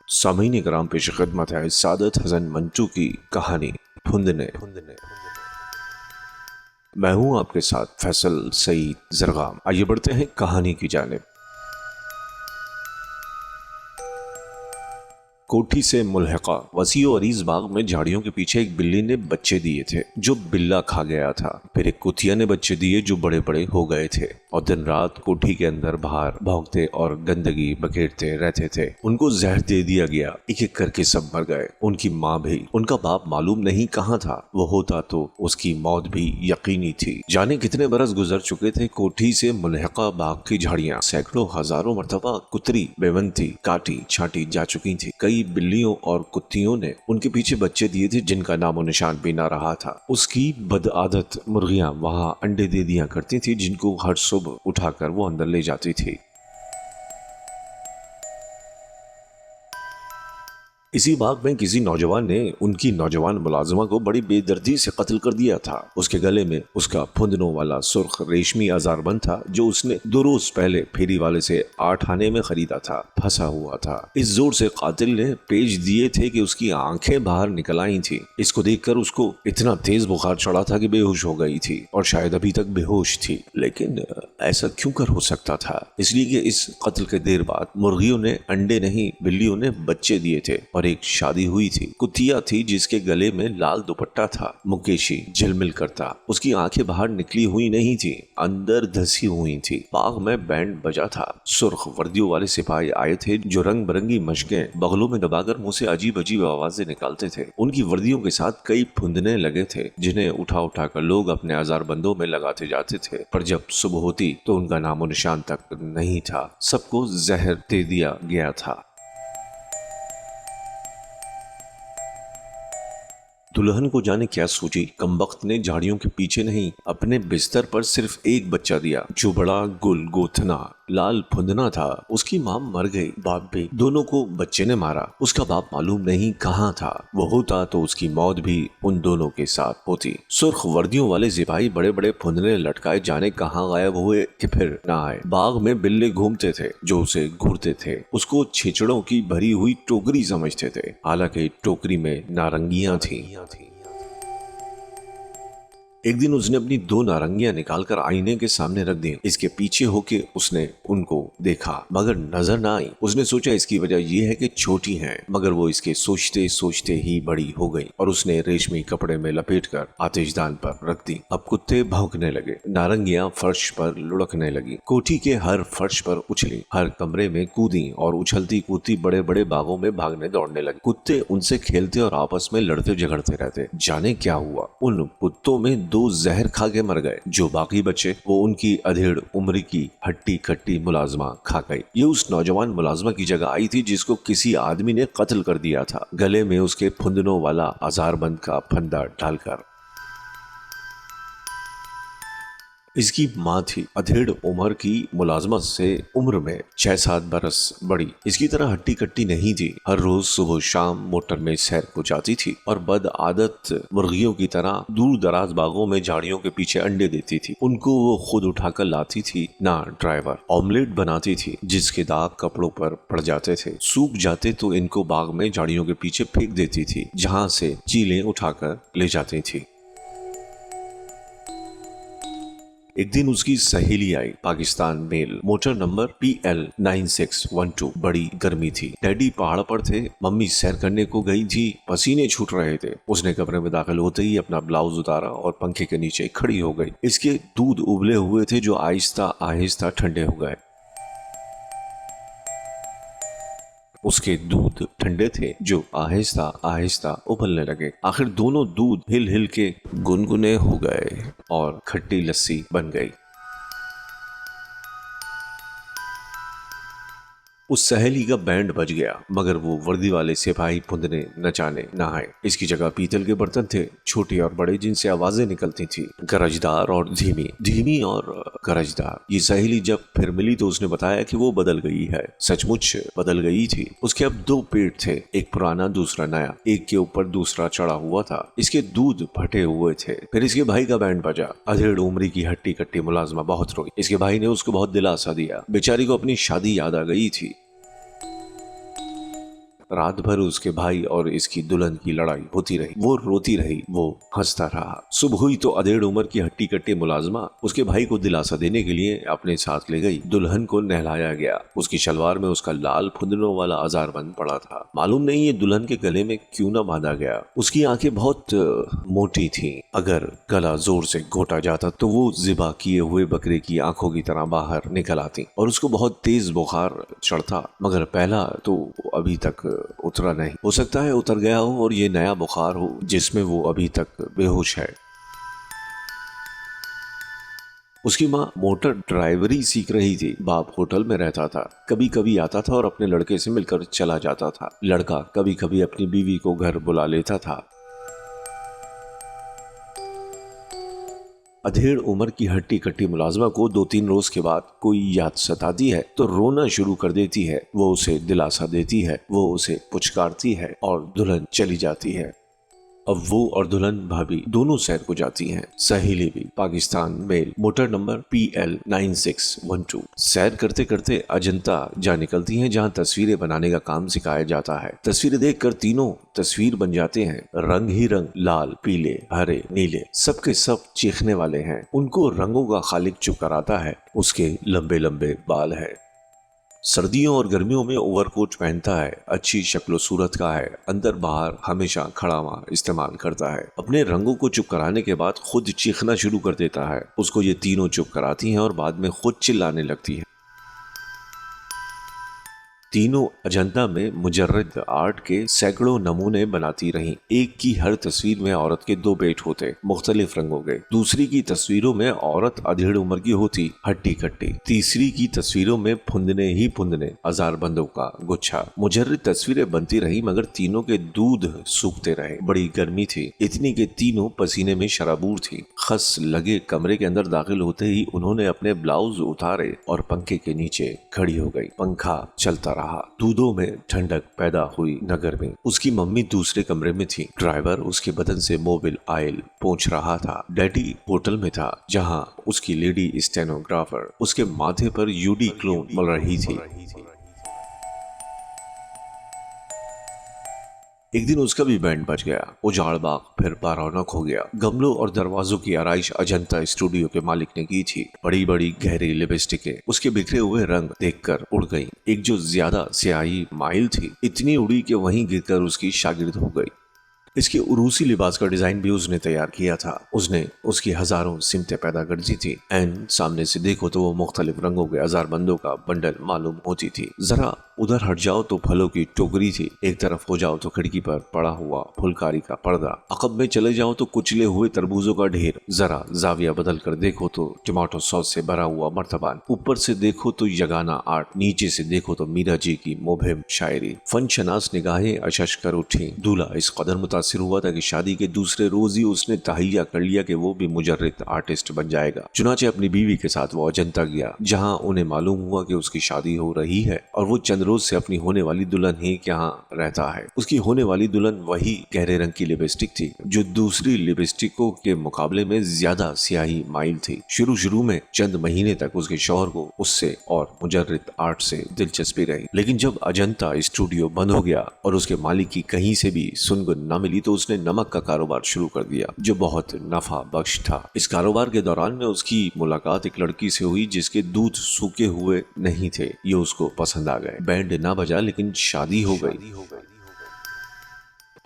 सामीन कराम पेश खिदमत है सादत हसन मंटू की कहानी फुंदने। मैं हूं आपके साथ फैसल सईद जरगाम। आइए बढ़ते हैं कहानी की जानिब। कोठी से मुल्हका वसी और अरीज बाग में झाड़ियों के पीछे एक बिल्ली ने बच्चे दिए थे जो बिल्ला खा गया था। फिर एक कुतिया ने बच्चे दिए जो बड़े बड़े हो गए थे और दिन रात कोठी के अंदर बाहर भौंकते और गंदगी बखेरते रहते थे। उनको जहर दे दिया गया, एक एक करके सब मर गए। उनकी माँ भी, उनका बाप मालूम नहीं कहाँ था। वो होता तो उसकी मौत भी यकीनी थी। जाने कितने बरस गुजर चुके थे। कोठी से मुल्हका बाग की झाड़ियाँ सैकड़ों हजारों मरतबा कुतरी बेवंती काटी छाटी जा चुकी थी। कई बिल्लियों और कुत्तियों ने उनके पीछे बच्चे दिए थे जिनका नामो निशान भी ना रहा था। उसकी बदआदत मुर्गियां वहां अंडे दे दिया करती थी जिनको हर सुबह उठाकर वो अंदर ले जाती थी। इसी बाग में किसी नौजवान ने उनकी नौजवान मुलाजिमा को बड़ी बेदर्दी से कत्ल कर दिया था। उसके गले में उसका फुंदनों वाला सुर्ख रेशमी अजारबंद था जो उसने 2 रोज पहले फेरी वाले से 8 आने में खरीदा था, फंसा हुआ था। इस जोर से कातिल ने पेश दिए थे कि उसकी आंखें बाहर निकल आई थी। इसको देखकर उसको इतना तेज बुखार चढ़ा था कि बेहोश हो गई थी और शायद अभी तक बेहोश थी। लेकिन ऐसा क्यों कर हो सकता था? इसलिए कि इस कत्ल के देर बाद मुर्गियों ने अंडे नहीं, बिल्लियों ने बच्चे दिए थे और एक शादी हुई थी। कुतिया थी जिसके गले में लाल दुपट्टा था, मुकेशी झिलमिल करता। उसकी आंखें बाहर निकली हुई नहीं थी, अंदर धसी हुई थी। बाग में बैंड बजा था। सुर्ख वर्दियों वाले सिपाही आए थे जो रंग बिरंगी मशकें बगलों में दबाकर मुंह से अजीब अजीब आवाजें निकालते थे। उनकी वर्दियों के साथ कई फुंदने लगे थे जिन्हें उठा उठा कर लोग अपने अजारबंदों में लगाते जाते थे। पर जब सुबह होती तो उनका नामो निशान तक नहीं था। सबको जहर दे दिया गया था। दुल्हन को जाने क्या सूझी, कमबख्त ने झाड़ियों के पीछे नहीं अपने बिस्तर पर सिर्फ एक बच्चा दिया जो बड़ा गुल गोथना लाल फुंदना था। उसकी मां मर गई, बाप भी। दोनों को बच्चे ने मारा। उसका बाप मालूम नहीं कहाँ था। वो होता तो उसकी मौत भी उन दोनों के साथ होती। सुर्ख वर्दियों वाले सिपाही बड़े बड़े फुंदने लटकाए जाने कहाँ गायब हुए कि फिर न आए। बाग में बिल्ले घूमते थे जो उसे घूरते थे। उसको छिचड़ों की भरी हुई टोकरी समझते थे, हालांकि टोकरी में नारंगियां थी। एक दिन उसने अपनी 2 नारंगियां निकालकर आईने के सामने रख दी। इसके पीछे होके उसने उनको देखा मगर नजर ना आई। उसने सोचा इसकी वजह यह है कि छोटी हैं, मगर वो इसके सोचते सोचते ही बड़ी हो गई और उसने रेशमी कपड़े में लपेटकर आतिशदान पर रख दी। अब कुत्ते भौंकने लगे, नारंगियां फर्श पर लुढ़कने लगी, कोठी के हर फर्श पर उछली, हर कमरे में कूदी और उछलती कूदती बड़े बड़े बागों में भागने दौड़ने लगी। कुत्ते उनसे खेलते और आपस में लड़ते झगड़ते रहते। जाने क्या हुआ, उन कुत्तों में 2 जहर खा के मर गए। जो बाकी बचे वो उनकी अधेड़ उम्र की हट्टी कट्टी मुलाजमा खा गई। ये उस नौजवान मुलाजमा की जगह आई थी जिसको किसी आदमी ने कत्ल कर दिया था, गले में उसके फुंदनों वाला अजारबंद का फंदा डालकर। इसकी माँ थी अधेड़ उम्र की मुलाजमत से उम्र में 6-7 बरस बड़ी। इसकी तरह हट्टी कट्टी नहीं थी। हर रोज सुबह शाम मोटर में सैर को जाती थी और बद आदत मुर्गियों की तरह दूर दराज बागों में झाड़ियों के पीछे अंडे देती थी। उनको वो खुद उठाकर लाती थी ना ड्राइवर। ऑमलेट बनाती थी जिसके दाग कपड़ों पर पड़ जाते थे। सूख जाते तो इनको बाग में झाड़ियों के पीछे फेंक देती थी जहाँ से चीलें उठाकर ले जाती थी। एक दिन उसकी सहेली आई, Pakistan mail, motor number PL 9612। बड़ी गर्मी थी। डैडी पहाड़ पर थे, मम्मी सैर करने को गई थी, पसीने छूट रहे थे। उसने कमरे में दाखिल होते ही अपना ब्लाउज उतारा और पंखे के नीचे खड़ी हो गई। इसके दूध उबले हुए थे जो आहिस्ता आहिस्ता ठंडे हो गए। उसके दूध ठंडे थे जो आहिस्ता आहिस्ता उबलने लगे। आखिर दोनों दूध हिल हिल के गुनगुने हो गए और खट्टी लस्सी बन गई। उस सहेली का बैंड बज गया, मगर वो वर्दी वाले सिपाही फुंदने नचाने न आए। इसकी जगह पीतल के बर्तन थे, छोटे और बड़े, जिनसे आवाजें निकलती थी, गरजदार और धीमी, धीमी और गरजदार। ये सहेली जब फिर मिली तो उसने बताया कि वो बदल गई है। सचमुच बदल गई थी। उसके अब 2 पेट थे, एक पुराना दूसरा नया। एक के ऊपर दूसरा चढ़ा हुआ था। इसके दूध फटे हुए थे। फिर इसके भाई का बैंड बजा। अधेड़ उम्री की हट्टी कट्टी मुलाजमा बहुत रोई। इसके भाई ने उसको बहुत दिलासा दिया। बेचारी को अपनी शादी याद आ गई थी। रात भर उसके भाई और इसकी दुल्हन की लड़ाई होती रही। वो रोती रही, वो हंसता रहा। सुबह हुई तो अधेड़ उम्र की हट्टी कट्टी मुलाजमा उसके भाई को दिलासा देने के लिए अपने साथ ले गई। दुल्हन को नहलाया गया। उसकी शलवार में उसका लाल फुंदनों वाला अजारबंद पड़ा था। मालूम नहीं ये दुल्हन के गले में क्यों न बांधा गया। उसकी आंखें बहुत मोटी थीं। अगर गला जोर से घोटा जाता तो वो ज़िबा किए हुए बकरे की आंखों की तरह बाहर निकल आती और उसको बहुत तेज बुखार चढ़ता, मगर पहला तो अभी तक उतरा नहीं। हो सकता है उतर गया हो और ये नया बुखार हो जिसमें वो अभी तक बेहोश है। उसकी माँ मोटर ड्राइवरी सीख रही थी। बाप होटल में रहता था। कभी कभी आता था और अपने लड़के से मिलकर चला जाता था। लड़का कभी कभी अपनी बीवी को घर बुला लेता था। अधेड़ उम्र की हट्टी कट्टी मुलाजमा को 2-3 रोज के बाद कोई याद सताती है तो रोना शुरू कर देती है। वो उसे दिलासा देती है, वो उसे पुचकारती है और दुल्हन चली जाती है। अब वो और दुल्हन भाभी दोनों सैर को जाती हैं। सहेली भी। Pakistan mail, motor number PL 9612। सैर करते करते अजंता जा निकलती हैं जहाँ तस्वीरें बनाने का काम सिखाया जाता है। तस्वीरें देखकर तीनों तस्वीर बन जाते हैं। रंग ही रंग, लाल, पीले, हरे, नीले, सबके सब चीखने वाले हैं। उनको रंगों का खालिक चुप कराता है। उसके लंबे लंबे बाल है। सर्दियों और गर्मियों में ओवरकोट पहनता है। अच्छी शक्लो सूरत का है। अंदर बाहर हमेशा खड़ावा इस्तेमाल करता है। अपने रंगों को चुप कराने के बाद खुद चीखना शुरू कर देता है। उसको ये तीनों चुप कराती हैं और बाद में खुद चिल्लाने लगती है। तीनों अजंता में मुजर्रद आर्ट के सैकड़ों नमूने बनाती रहीं। एक की हर तस्वीर में औरत के 2 पेट होते, मुख्तलिफ रंगों के। दूसरी की तस्वीरों में औरत अधेड़ उम्र की होती, हट्टी कट्टी। तीसरी की तस्वीरों में फुंदने ही फुंदने, अजारबंदों का गुच्छा। मुजर्रद तस्वीरें बनती रही मगर तीनों के दूध सूखते रहे। बड़ी गर्मी थी, इतनी के तीनों पसीने में शराबूर थी। खस लगे कमरे के अंदर दाखिल होते ही उन्होंने अपने ब्लाउज उतारे और पंखे के नीचे खड़ी हो गई। पंखा चलता रहा। दूधों में ठंडक पैदा हुई नगर में। उसकी मम्मी दूसरे कमरे में थी। ड्राइवर उसके बदन से मोबिल ऑयल पोंछ रहा था। डैडी होटल में था जहां उसकी लेडी स्टेनोग्राफर उसके माथे पर यूडी क्लोन मल रही थी। एक दिन उसका भी बैंड बज गया। उजाड़ बाग फिर बारौनक हो गया। गमलों और दरवाजों की आराइश अजंता स्टूडियो के मालिक ने की थी। बड़ी बड़ी गहरी लिपस्टिकें उसके बिखरे हुए रंग देखकर उड़ गई। एक जो ज्यादा स्याही माइल थी, इतनी उड़ी कि वहीं गिरकर उसकी शागिर्द हो गई। इसके उरूसी लिबास का डिजाइन भी उसने तैयार किया था। उसने उसकी हजारों सिमतें पैदा कर दी थी। एंड सामने से देखो तो वो मुख्तलिफ रंगों के अजारबंदों का बंडल मालूम होती थी। जरा उधर हट जाओ तो फलों की टोकरी थी। एक तरफ हो जाओ तो खिड़की पर पड़ा हुआ फुलकारी का पर्दा। अकब में चले जाओ तो कुचले हुए तरबूजों का ढेर। जरा जाविया बदल कर देखो तो टमाटो सॉस से भरा हुआ मर्तबान। ऊपर से देखो तो यगाना आर्ट, नीचे से देखो तो मीरा जी की मुबहिम शायरी। फनशनास निगाहें अशश कर उठी। दूल्हा इस कदर मुतासिर हुआ था कि शादी के दूसरे रोज ही उसने तहैया कर लिया कि वो भी मुजर्रिद आर्टिस्ट बन जाएगा। चुनाचे अपनी बीवी के साथ वो अजंता गया जहाँ उन्हें मालूम हुआ कि उसकी शादी हो रही है और वो चंद रोज से अपनी होने वाली दुल्हन ही यहाँ रहता है। उसकी होने वाली दुल्हन वही गहरे रंग की लिपस्टिक थी जो दूसरी लिपस्टिकों के मुकाबले में ज्यादा स्याही माइल थी। शुरू में चंद महीने तक उसके शौहर को उससे और मुजर्रिद आर्ट से दिलचस्पी रही, लेकिन जब अजंता स्टूडियो बंद हो गया और उसके मालिक की कहीं से भी सुनगुन न मिली तो उसने नमक का कारोबार शुरू कर दिया जो बहुत नफा बख्श था। इस कारोबार के दौरान में उसकी मुलाकात एक लड़की से हुई जिसके दूध सूखे हुए नहीं थे। ये उसको पसंद आ गए। बैंड ना बजा लेकिन शादी हो गई।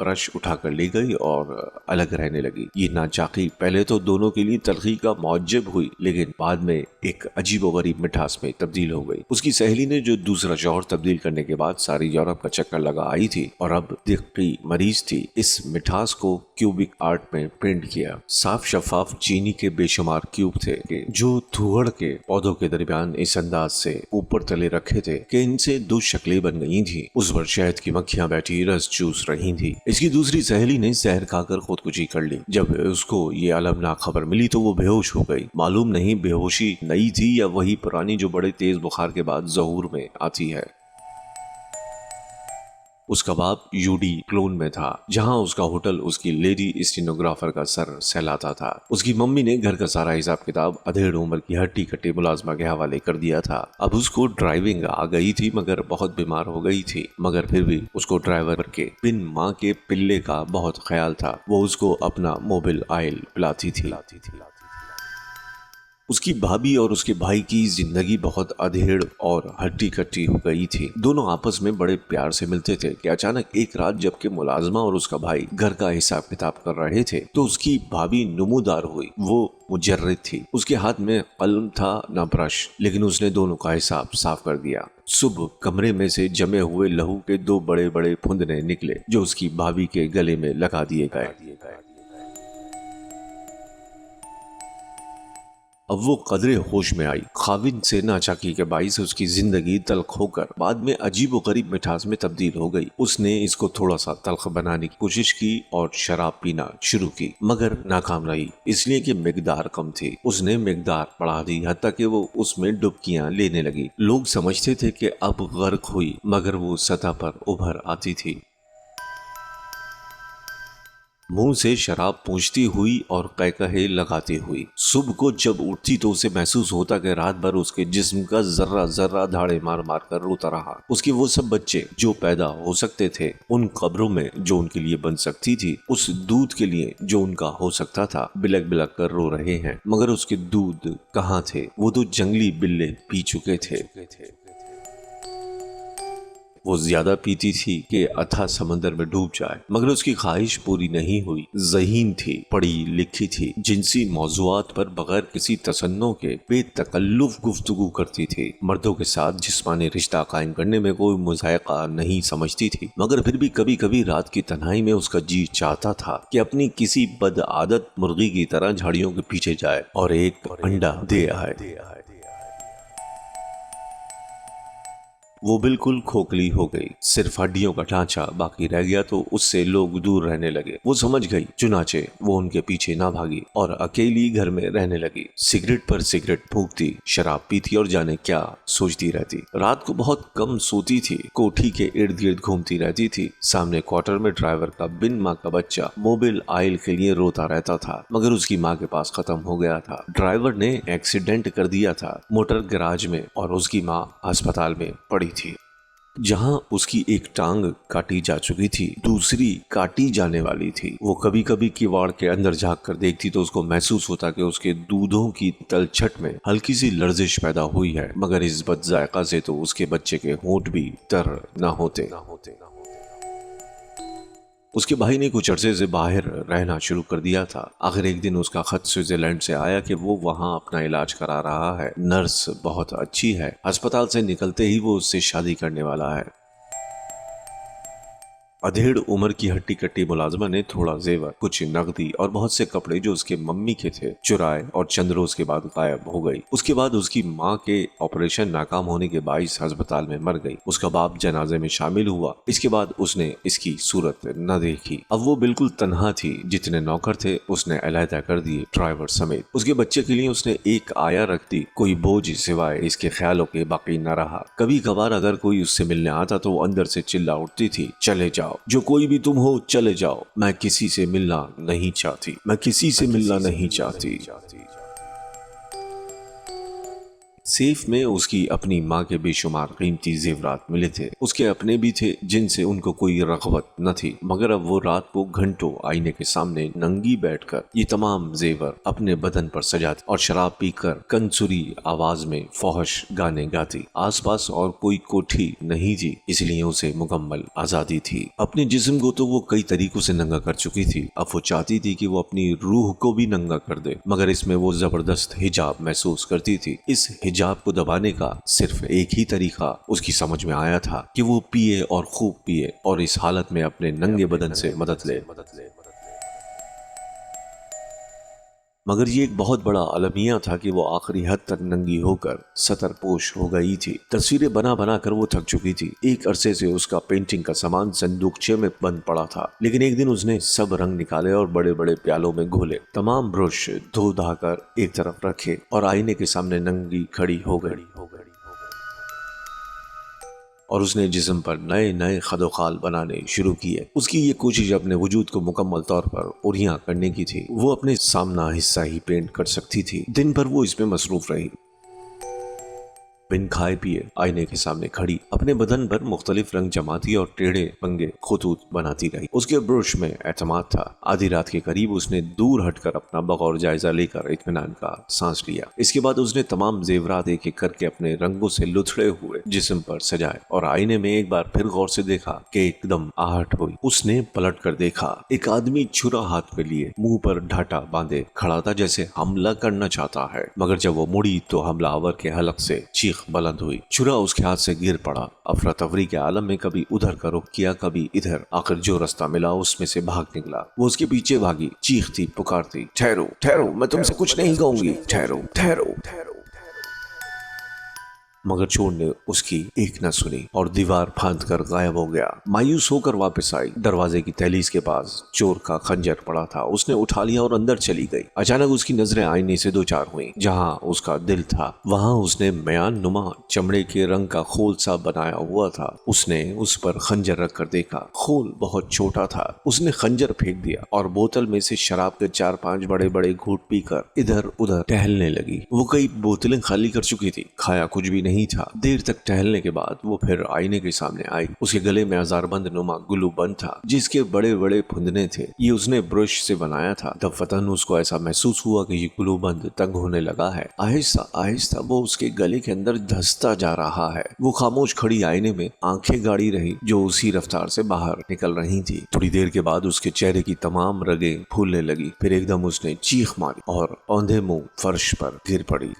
ब्रश उठाकर ले गई और अलग रहने लगी। ये नाचाकी पहले तो दोनों के लिए तलखी का मौजब हुई, लेकिन बाद में एक अजीबोगरीब मिठास में तब्दील हो गई। उसकी सहेली ने जो दूसरा शौहर तब्दील करने के बाद सारी यूरोप का चक्कर लगा आई थी और अब दिक्की मरीज थी। इस मिठास को क्यूबिक आर्ट में प्रिंट किया। साफ शफाफ चीनी के बेशुमार क्यूब थे जो धुआं के पौधों के दरमियान इस अंदाज से ऊपर तले रखे थे कि इनसे 2 शक्लें बन गई थी। उस पर शहद की मक्खियां बैठी रस चूस रही थी। इसकी दूसरी सहेली ने जहर खाकर खुदकुशी कर ली। जब उसको ये अलमनाक खबर मिली तो वो बेहोश हो गई। मालूम नहीं बेहोशी नई थी या वही पुरानी जो बड़े तेज बुखार के बाद ज़हूर में आती है। उसका बाप यूडी क्लोन में था, जहाँ उसका होटल उसकी लेडी स्टेनोग्राफर का सर सहलाता था। उसकी मम्मी ने घर का सारा हिसाब किताब अधेड़ उम्र की हट्टी कट्टी मुलाजमा के हवाले कर दिया था। अब उसको ड्राइविंग आ गई थी, मगर बहुत बीमार हो गई थी, मगर फिर भी उसको ड्राइवर के बिन माँ के पिल्ले का बहुत ख्याल था। वो उसको अपना मोबिल ऑयल पिलाती थी। उसकी भाभी और उसके भाई की जिंदगी बहुत अधेड़ और हट्टी कट्टी हो गई थी। दोनों आपस में बड़े प्यार से मिलते थे कि अचानक एक रात जबकि मुलाजमा और उसका भाई घर का हिसाब किताब कर रहे थे तो उसकी भाभी नमूदार हुई। वो मुजर्रिद थी, उसके हाथ में कलम था न ब्रश, लेकिन उसने दोनों का हिसाब साफ कर दिया। सुबह कमरे में से जमे हुए लहू के 2 बड़े बड़े फुंदने निकले जो उसकी भाभी के गले में लगा दिए गए। अब वो कदरे होश में आई। खाविन से नाचाकी के बाईस उसकी जिंदगी तल्ख होकर बाद में अजीब व गरीब मिठास में तब्दील हो गई। उसने इसको थोड़ा सा तल्ख बनाने की कोशिश की और शराब पीना शुरू की, मगर नाकाम रही, इसलिए कि मिकदार कम थी। उसने मिकदार बढ़ा दी, हत्ता कि वो उसमें डुबकियां लेने लगी। लोग समझते थे कि अब गर्क हुई, मगर वो सतह पर उभर आती थी। मुंह से शराब पूंछती हुई और कहकहे लगाती हुई। सुबह को जब उठती तो उसे महसूस होता कि रात भर उसके जिस्म का जर्रा जर्रा धाड़े मार मार कर रोता रहा। उसके वो सब बच्चे जो पैदा हो सकते थे, उन कब्रों में जो उनके लिए बन सकती थी, उस दूध के लिए जो उनका हो सकता था, बिलक बिलक कर रो रहे हैं, मगर उसके दूध कहाँ थे? वो तो जंगली बिल्ले पी चुके थे। वो ज्यादा पीती थी कि अथाह समंदर में डूब जाए, मगर उसकी ख्वाहिश पूरी नहीं हुई। ज़हीन थी, पढ़ी लिखी थी, जिनसी मौज़ूआत पर बगैर किसी तसन्नो के बेतकल्लुफ़ गुफ्तगू करती थी। मर्दों के साथ जिस्मानी रिश्ता कायम करने में कोई मुज़ायक़ा नहीं समझती थी, मगर फिर भी कभी कभी रात की तन्हाई में उसका जी चाहता था कि अपनी किसी बद आदत मुर्गी की तरह झाड़ियों के पीछे जाए और एक अंडा दे आए। वो बिल्कुल खोखली हो गई, सिर्फ हड्डियों का ढांचा बाकी रह गया तो उससे लोग दूर रहने लगे। वो समझ गई, चुनाचे वो उनके पीछे ना भागी और अकेली घर में रहने लगी। सिगरेट पर सिगरेट फूंकती, शराब पीती और जाने क्या सोचती रहती। रात को बहुत कम सोती थी, कोठी के इर्द गिर्द घूमती रहती थी। सामने क्वार्टर में ड्राइवर का बिन माँ का बच्चा मोबिल ऑयल के लिए रोता रहता था, मगर उसकी माँ के पास खत्म हो गया था। ड्राइवर ने एक्सीडेंट कर दिया था मोटर गैराज में और उसकी माँ अस्पताल में पड़ी थी, जहां उसकी एक टांग काटी जा चुकी थी, दूसरी काटी जाने वाली थी। वो कभी कभी किवाड़ के अंदर झांक कर देखती तो उसको महसूस होता कि उसके दूधों की तलछट में हल्की सी लर्जिश पैदा हुई है, मगर इस बदजायका से तो उसके बच्चे के होंठ भी तर न होते। उसके भाई ने कुछ अरसे से बाहर रहना शुरू कर दिया था। आखिर एक दिन उसका खत स्विट्जरलैंड से आया कि वो वहाँ अपना इलाज करा रहा है। नर्स बहुत अच्छी है, अस्पताल से निकलते ही वो उससे शादी करने वाला है। अधेड़ उम्र की हट्टी कट्टी मुलाजमा ने थोड़ा जेवर, कुछ नकदी और बहुत से कपड़े जो उसके मम्मी के थे चुराए और चंद रोज के बाद गायब हो गई। उसके बाद उसकी माँ के ऑपरेशन नाकाम होने के बाइस अस्पताल में मर गई। उसका बाप जनाजे में शामिल हुआ। इसके बाद उसने इसकी सूरत न देखी। अब वो बिल्कुल तन्हा थी। जितने नौकर थे उसने अलहदा कर दिए, ड्राइवर समेत। उसके बच्चे के लिए उसने एक आया रख दी। कोई बोझ सिवाय इसके ख्यालों के बाकी न रहा। कभी कभार अगर कोई उससे मिलने आता तो वो अंदर से चिल्ला उठती थी, चले जाओ, जो कोई भी तुम हो चले जाओ, मैं किसी से मिलना नहीं चाहती, मैं किसी से मिलना नहीं चाहती। सेफ में उसकी अपनी माँ के बेशुमार कीमती जेवरात मिले थे। उसके अपने भी थे जिनसे उनको कोई रग़बत न थी, मगर अब वो रात को घंटों आईने के सामने नंगी बैठकर ये तमाम जेवर अपने बदन पर सजाती और शराब पीकर कंसुरी आवाज में फौहश गाने गाती। आसपास और कोई कोठी नहीं थी, इसलिए उसे मुकम्मल आजादी थी। अपने जिस्म को तो वो कई तरीकों से नंगा कर चुकी थी। अब वो चाहती थी कि वो अपनी रूह को भी नंगा कर दे, मगर इसमें वो जबरदस्त हिजाब महसूस करती थी। इस हिजाब को दबाने का सिर्फ एक ही तरीका उसकी समझ में आया था कि वो पिए और खूब पिए और इस हालत में अपने नंगे बदन से मदद ले। मगर ये एक बहुत बड़ा अलमिया था कि वो आखिरी हद तक नंगी होकर सतरपोश हो गई थी। तस्वीरें बना बना कर वो थक चुकी थी। एक अरसे से उसका पेंटिंग का सामान संदूकचे में बंद पड़ा था, लेकिन एक दिन उसने सब रंग निकाले और बड़े बड़े प्यालों में घोले, तमाम ब्रश धो धाकर एक तरफ रखे और आईने के सामने नंगी खड़ी हो गई। और उसने जिस्म पर नए नए खदोखाल बनाने शुरू किए। उसकी ये कोशिश अपने वजूद को मुकम्मल तौर पर उरिया करने की थी। वो अपने सामना हिस्सा ही पेंट कर सकती थी। दिन भर वो इसमें मसरूफ रही। बिन खाए पिए आईने के सामने खड़ी अपने बदन पर मुख्तलिफ रंग जमाती और टेढ़े पंगे खतूत बनाती रही। उसके ब्रुश में एतमाद था। आधी रात के करीब उसने दूर हटकर अपना बगौर जायजा लेकर इत्मीनान का सांस लिया। इसके बाद उसने तमाम जेवरात एक एक करके अपने रंगों से लुथड़े हुए जिस्म पर सजाए और आईने में एक बार फिर गौर से देखा कि एकदम आहट हुई। उसने पलट कर देखा, एक आदमी छुरा हाथ में लिए मुंह पर ढाटा बांधे खड़ा था, जैसे हमला करना चाहता है। मगर जब वो मुड़ी तो हमलावर के हलक से चीख बुलंद हुई। छुरा उसके हाथ से गिर पड़ा। अफरा तफरी के आलम में कभी उधर का रुख किया, कभी इधर। आखिर जो रास्ता मिला उसमें से भाग निकला। वो उसके पीछे भागी, चीखती पुकारती, ठहरो ठहरो, मैं तुमसे कुछ नहीं कहूंगी, ठहरो ठहरो ठहरो। मगर चोर ने उसकी एक न सुनी और दीवार फांद कर गायब हो गया। मायूस होकर वापस आई। दरवाजे की दहलीज के पास चोर का खंजर पड़ा था। उसने उठा लिया और अंदर चली गई। अचानक उसकी नजरें आईने से दो चार हुई। जहां उसका दिल था वहां उसने मयान नुमा चमड़े के रंग का खोल सा बनाया हुआ था। उसने उस पर खंजर रख कर देखा। खोल बहुत छोटा था। उसने खंजर फेंक दिया और बोतल में से शराब के 4-5 बड़े बड़े घूंट पीकर इधर उधर टहलने लगी। वो कई बोतलें खाली कर चुकी थी। खाया कुछ भी नहीं था। देर तक टहलने के बाद वो फिर आईने के सामने आई। उसके गले में अजारबंद नुमा गुल्लू बंद था, जिसके बड़े बड़े फुंदने थे। ये उसने ब्रश से बनाया था। तब फतन उसको ऐसा महसूस हुआ कि ये गुल्लू बंद तंग होने लगा है। आहिस्ता आहिस्ता वो उसके गले के अंदर धंसता जा रहा है। वो खामोश खड़ी आईने में आंखें गाड़ी रही, जो उसी रफ्तार से बाहर निकल रही थी। थोड़ी देर के बाद उसके चेहरे की तमाम रगें फूलने लगी। फिर एकदम उसने चीख मारी और औंधे मुंह फर्श पर गिर पड़ी।